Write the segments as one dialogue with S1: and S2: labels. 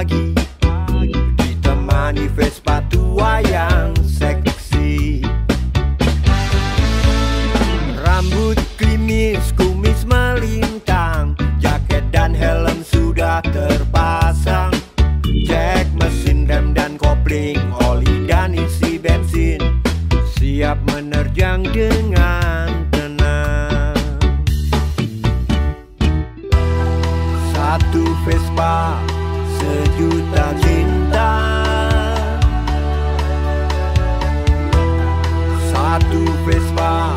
S1: pagi, ditemani Vespa tua yang seksi. Rambut klimis, kumis melintang, jaket dan helm sudah terpasang. Cek mesin, rem dan kopling, oli dan isi bensin, siap menerjang dengan tenang. Satu Vespa, sejuta cinta. Satu Vespa,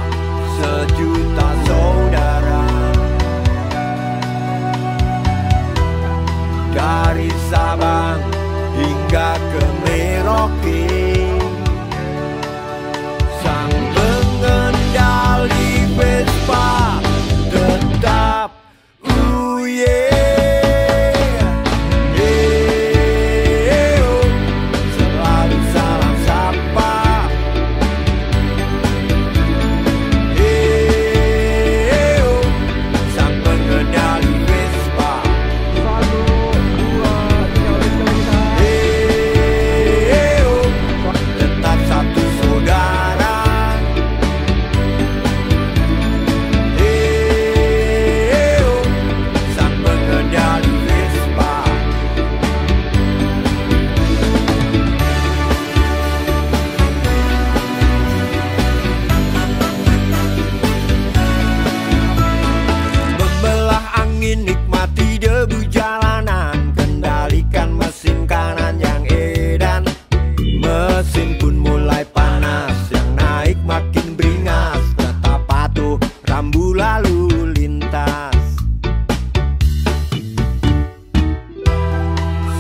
S1: sejuta saudara. Dari Sabang hingga ke Merauke, sang pengendali Vespa tetap selalu salam sapa. Sang pengendali Vespa. Tetap satu saudara. Sang pengendali Vespa. Membelah angin, nikmati debu jalanan, kendalikan mesin kanan yang edan. Mesin pun mulai panas, yang naik makin beringas. Tetap patuh, rambu lalu lintas.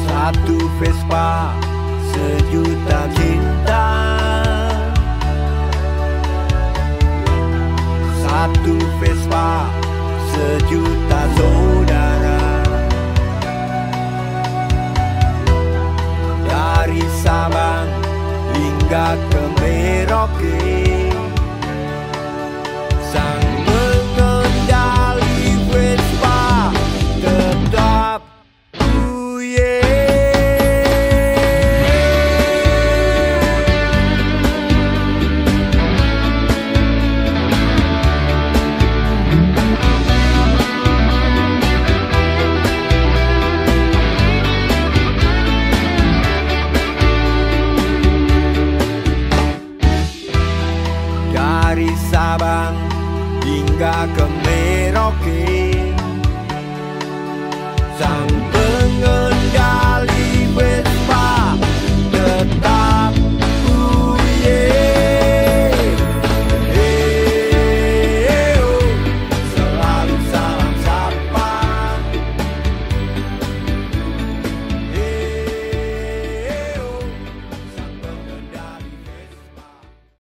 S1: Satu Vespa, sejuta cinta. Satu Vespa, sejuta saudara. Dari Sabang hingga ke Merauke, sang pengendali Vespa tetap dari Sabang hingga ke Merauke.